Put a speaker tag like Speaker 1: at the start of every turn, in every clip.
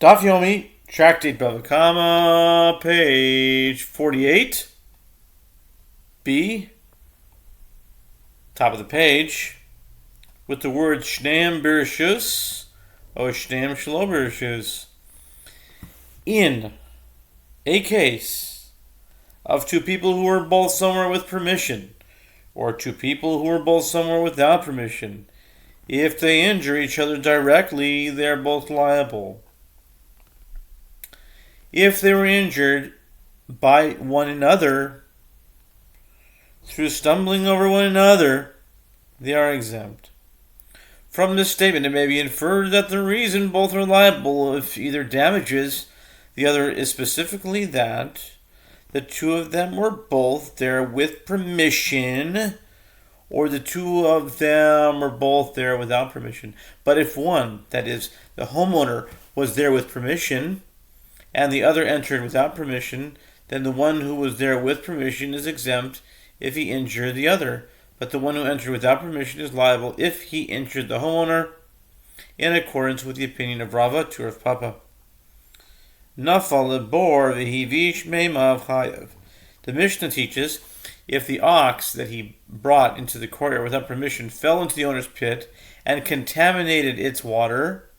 Speaker 1: Daf Yomi, Tractate Bava, page 48. B, top of the page, with the word Shneim Bereshus or Shneim Shelo Bereshus. In a case of two people who are both somewhere with permission, or two people who are both somewhere without permission, if they injure each other directly, they are both liable. If they were injured by one another, through stumbling over one another, they are exempt. From this statement, it may be inferred that the reason both are liable if either damages the other is specifically that the two of them were both there with permission, or the two of them were both there without permission. But if one, that is, the homeowner, was there with permission, and the other entered without permission, then the one who was there with permission is exempt if he injured the other. But the one who entered without permission is liable if he injured the homeowner, in accordance with the opinion of Bava, to Rav Papa. Nafal lebor v'hivish meimav chayav. The Mishnah teaches, if the ox that he brought into the courtyard without permission fell into the owner's pit and contaminated its water,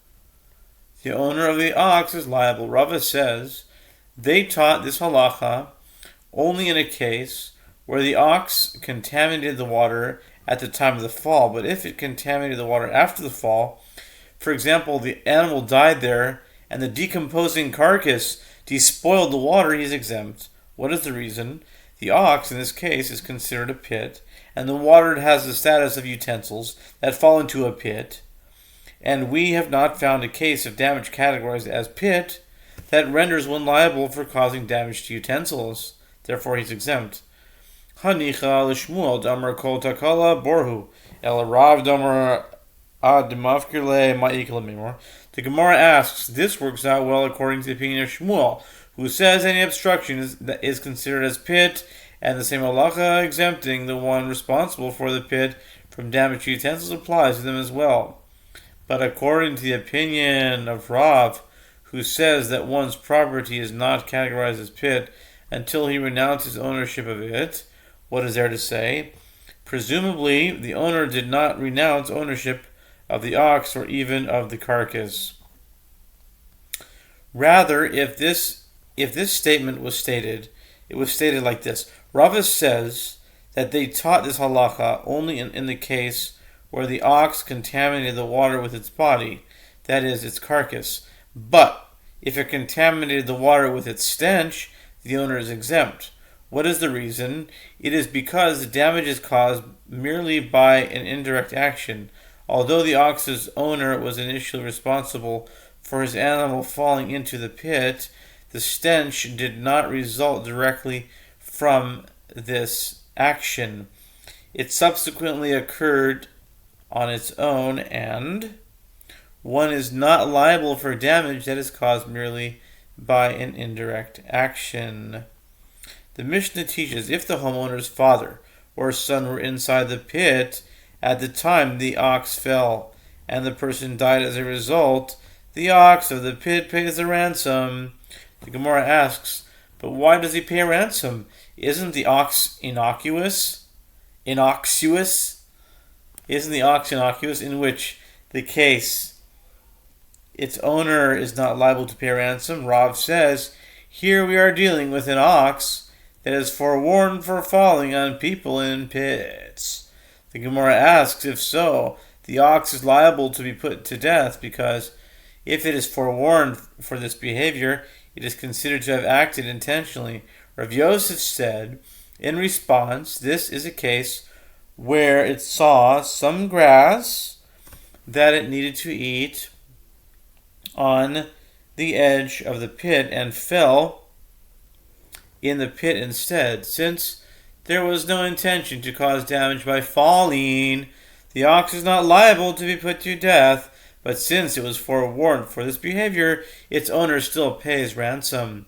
Speaker 1: the owner of the ox is liable. Rava says they taught this halacha only in a case where the ox contaminated the water at the time of the fall. But if it contaminated the water after the fall, for example, the animal died there and the decomposing carcass despoiled the water, he is exempt. What is the reason? The ox, in this case, is considered a pit, and the water has the status of utensils that fall into a pit, and we have not found a case of damage categorized as pit that renders one liable for causing damage to utensils. Therefore, he's exempt. Hanicha l'shmuel damar kol takala borhu el rav damar ad mafkirle ma'ikla mimor. The Gemara asks, this works out well according to the opinion of Shmuel, who says any obstruction is considered as pit, and the same halacha exempting the one responsible for the pit from damage to utensils applies to them as well. But according to the opinion of Rav, who says that one's property is not categorized as pit until he renounces ownership of it, what is there to say? Presumably, the owner did not renounce ownership of the ox or even of the carcass. Rather, if this statement was stated, it was stated like this. Rava says that they taught this halacha only in the case where the ox contaminated the water with its body, that is, its carcass. But if it contaminated the water with its stench, the owner is exempt. What is the reason? It is because the damage is caused merely by an indirect action. Although the ox's owner was initially responsible for his animal falling into the pit, the stench did not result directly from this action. It subsequently occurred on its own, and one is not liable for damage that is caused merely by an indirect action. The Mishnah teaches if the homeowner's father or son were inside the pit at the time the ox fell, and the person died as a result, the ox of the pit pays the ransom. The Gemara asks, but why does he pay a ransom? Isn't the ox innocuous? Isn't the ox innocuous, in which the case its owner is not liable to pay a ransom? Rav says, here we are dealing with an ox that is forewarned for falling on people in pits. The Gemara asks, if so, the ox is liable to be put to death, because if it is forewarned for this behavior, it is considered to have acted intentionally. Rav Yosef said, in response, this is a case where it saw some grass that it needed to eat on the edge of the pit and fell in the pit instead. Since there was no intention to cause damage by falling, the ox is not liable to be put to death, but since it was forewarned for this behavior, its owner still pays ransom.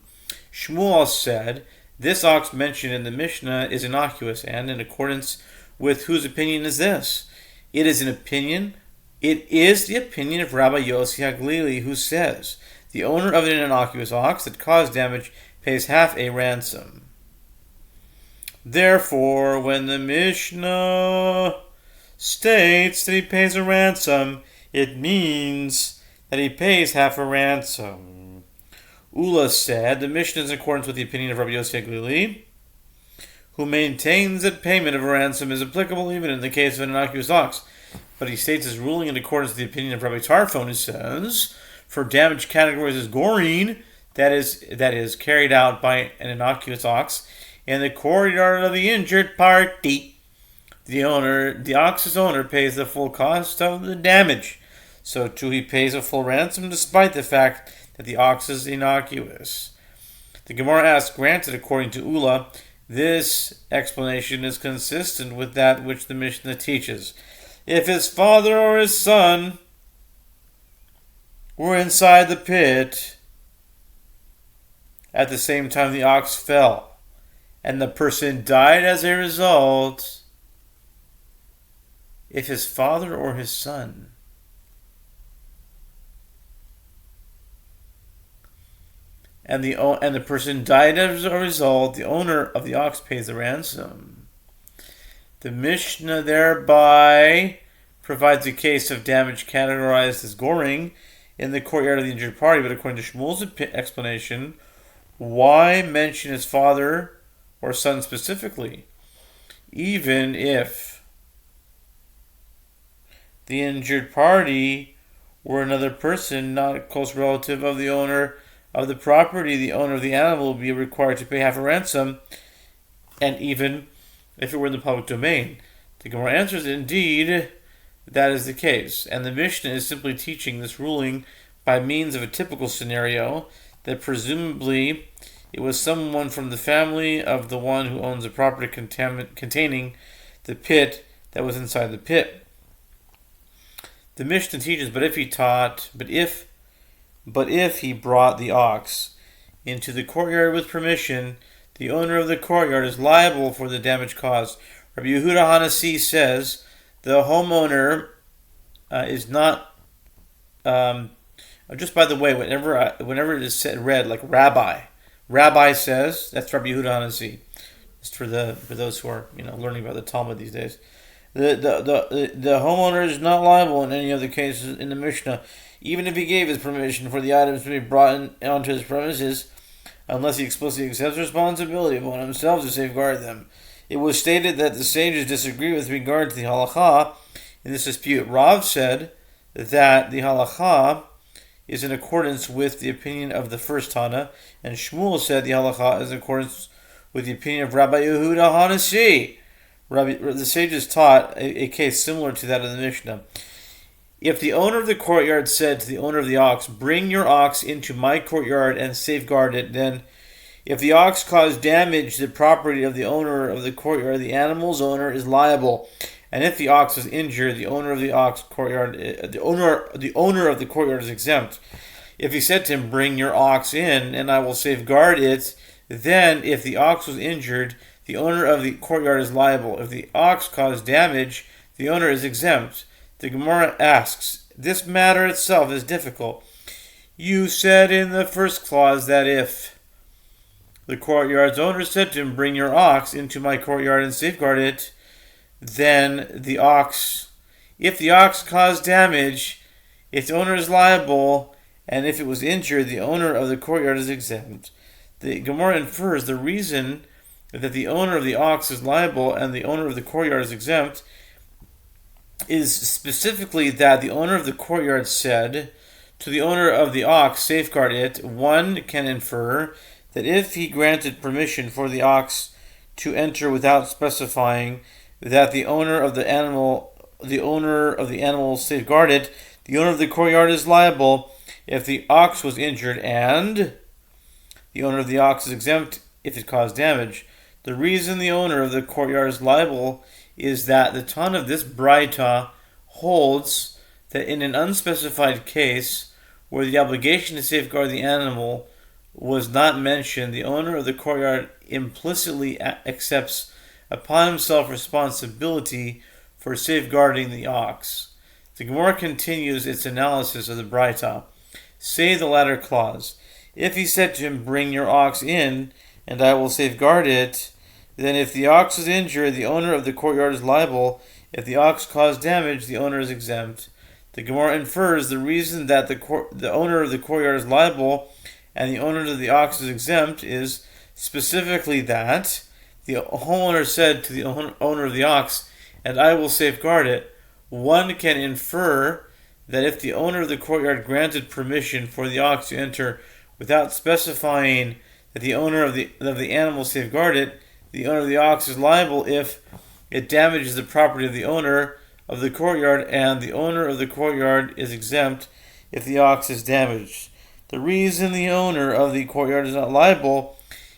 Speaker 1: Shmuel said, this ox mentioned in the Mishnah is innocuous, and in accordance with whose opinion is this? It is the opinion of Rabbi Yossi HaGlili, who says, The owner of an innocuous ox that caused damage pays half a ransom. Therefore, when the Mishnah states that he pays a ransom, it means that he pays half a ransom. Ula said, the Mishnah is in accordance with the opinion of Rabbi Yossi Glili, who maintains that payment of a ransom is applicable even in the case of an innocuous ox. But he states his ruling in accordance with the opinion of Rabbi Tarfon, who says, for damage categories as goring, that is carried out by an innocuous ox, in the courtyard of the injured party, the ox's owner pays the full cost of the damage. So too he pays a full ransom despite the fact that the ox is innocuous. The Gemara asks, granted, according to Ula, this explanation is consistent with that which the Mishnah teaches. If his father or his son were inside the pit at the same time the ox fell, and the person died as a result, if his father or his son and the person died as a result, the owner of the ox pays the ransom. The Mishnah thereby provides a case of damage categorized as goring in the courtyard of the injured party, but according to Shmuel's explanation, why mention his father or son specifically, even if the injured party were another person, not a close relative of the owner of the property? The owner of the animal will be required to pay half a ransom, and even if it were in the public domain. The Gemara answers, indeed, that is the case, and the Mishnah is simply teaching this ruling by means of a typical scenario that presumably it was someone from the family of the one who owns a property containing the pit that was inside the pit. The Mishnah teaches, but if he brought the ox into the courtyard with permission, the owner of the courtyard is liable for the damage caused. Rabbi Yehuda Hanasi says the homeowner is not. Just by the way, whenever it is read like Rabbi says, that's Rabbi Yehuda Hanasi. Just for those who are learning about the Talmud these days. The homeowner is not liable in any of the cases in the Mishnah, even if he gave his permission for the items to be brought onto his premises, unless he explicitly accepts responsibility upon himself to safeguard them. It was stated that the sages disagree with regard to the halakha in this dispute. Rav said that the halakha is in accordance with the opinion of the first Tana, and Shmuel said the halakha is in accordance with the opinion of Rabbi Yehuda Hanasi. The sages taught a case similar to that of the Mishnah. If the owner of the courtyard said to the owner of the ox, bring your ox into my courtyard and safeguard it, then if the ox caused damage to the property of the owner of the courtyard, the animal's owner is liable. And if the ox was injured, the owner of the owner of the courtyard is exempt. If he said to him, bring your ox in and I will safeguard it, then if the ox was injured, the owner of the courtyard is liable. If the ox caused damage, the owner is exempt. The Gemara asks, this matter itself is difficult. You said in the first clause that if the courtyard's owner said to him, bring your ox into my courtyard and safeguard it, then if the ox caused damage, its owner is liable, and if it was injured, the owner of the courtyard is exempt. The Gemara infers the reason that the owner of the ox is liable and the owner of the courtyard is exempt is specifically that the owner of the courtyard said to the owner of the ox, safeguard it. One can infer that if he granted permission for the ox to enter without specifying that the owner of the animal safeguard it, the owner of the courtyard is liable if the ox was injured, and the owner of the ox is exempt if it caused damage. The reason the owner of the courtyard is liable is that the Tana of this Braita holds that in an unspecified case where the obligation to safeguard the animal was not mentioned, the owner of the courtyard implicitly accepts upon himself responsibility for safeguarding the ox. The Gemara continues its analysis of the Braita. say the latter clause. If he said to him, "Bring your ox in, and I will safeguard it," then if the ox is injured, the owner of the courtyard is liable. If the ox caused damage, the owner is exempt. The Gemara infers the reason that the owner of the courtyard is liable and the owner of the ox is exempt is specifically that the homeowner said to the owner of the ox, "And I will safeguard it." One can infer that if the owner of the courtyard granted permission for the ox to enter without specifying that the owner of the animal safeguard it, the owner of the ox is liable if it damages the property of the owner of the courtyard, and the owner of the courtyard is exempt if the ox is damaged. The reason the owner of the courtyard is not liable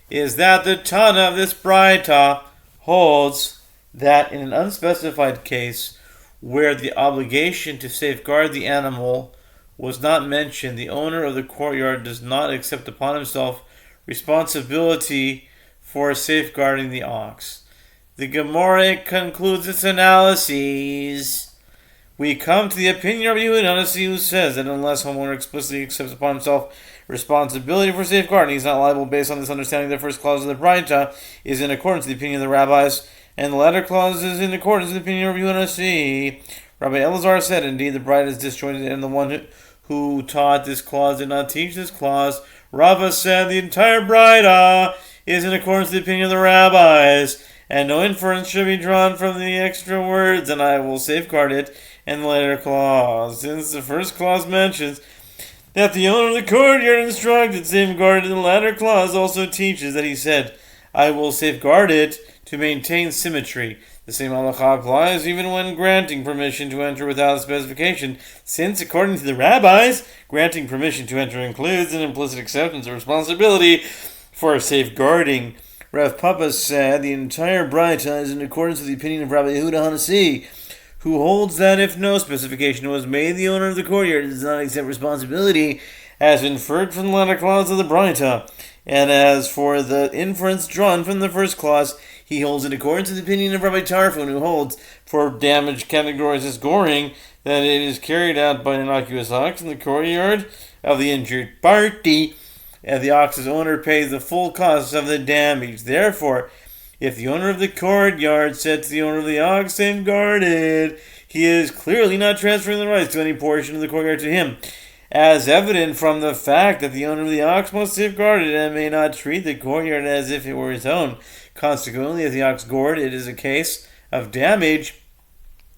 Speaker 1: is that the Tana of this Braita holds that in an unspecified case where the obligation to safeguard the animal was not mentioned, the owner of the courtyard does not accept upon himself responsibility for safeguarding the ox. The Gemara concludes its analyses. We come to the opinion of Yehoshua, who says that unless homeowner explicitly accepts upon himself responsibility for safeguarding, he's not liable. Based on this understanding, the first clause of the Braita is in accordance with the opinion of the rabbis, and the latter clause is in accordance with the opinion of Yehoshua. Rabbi Elazar said, "Indeed, the Braita is disjointed, and the one who taught this clause did not teach this clause." Rava said, "The entire Braita is in accordance with the opinion of the rabbis, and no inference should be drawn from the extra words, and I will safeguard it," and the later clause. Since the first clause mentions that the owner of the courtyard instructed safeguarded, the latter clause also teaches that he said, "I will safeguard it," to maintain symmetry. The same halacha applies even when granting permission to enter without specification, since according to the rabbis, granting permission to enter includes an implicit acceptance of responsibility for safeguarding. Rav Papa said the entire Braita is in accordance with the opinion of Rabbi Yehuda, who holds that if no specification was made, the owner of the courtyard does not accept responsibility, as inferred from the latter clause of the Braita. And as for the inference drawn from the first clause, he holds in accordance with the opinion of Rabbi Tarfon, who holds for damage categorized as goring that it is carried out by an innocuous ox in the courtyard of the injured party, and the ox's owner pays the full cost of the damage. Therefore, if the owner of the courtyard said to the owner of the ox, "Safeguarded," he is clearly not transferring the rights to any portion of the courtyard to him, as evident from the fact that the owner of the ox must safeguard it and may not treat the courtyard as if it were his own. Consequently, if the ox gored, it is a case of damage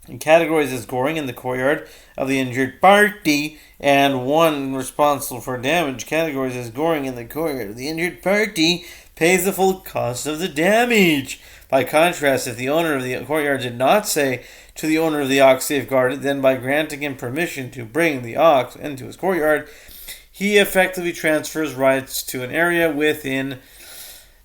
Speaker 1: and categorized as goring in the courtyard of the injured party, and one responsible for damage categorized as goring in the courtyard of the injured party pays the full cost of the damage. By contrast, if the owner of the courtyard did not say to the owner of the ox, "Safeguarded," then by granting him permission to bring the ox into his courtyard, he effectively transfers rights to an area within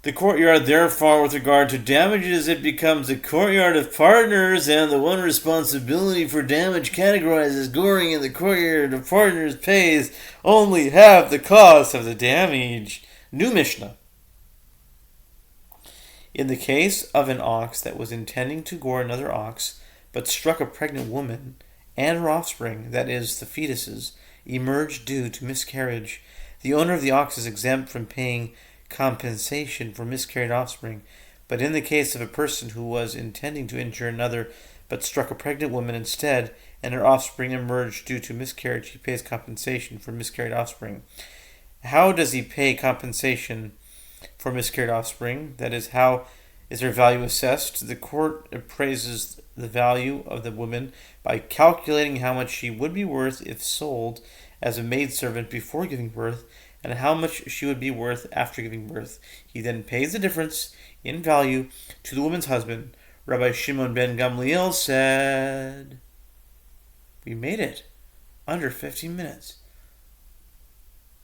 Speaker 1: the courtyard. Therefore, with regard to damages, it becomes a courtyard of partners, and the one responsibility for damage categorized as goring in the courtyard of partners pays only half the cost of the damage. New Mishnah. In the case of an ox that was intending to gore another ox, but struck a pregnant woman, and her offspring, that is, the fetuses, emerged due to miscarriage, the owner of the ox is exempt from paying compensation for miscarried offspring. But in the case of a person who was intending to injure another, but struck a pregnant woman instead, and her offspring emerged due to miscarriage, he pays compensation for miscarried offspring. How does he pay compensation for miscarried offspring? That is, how is their value assessed? The court appraises the value of the woman by calculating how much she would be worth if sold as a maidservant before giving birth, and how much she would be worth after giving birth. He then pays the difference in value to the woman's husband. Rabbi Shimon ben Gamliel said, "We made it under 15 minutes.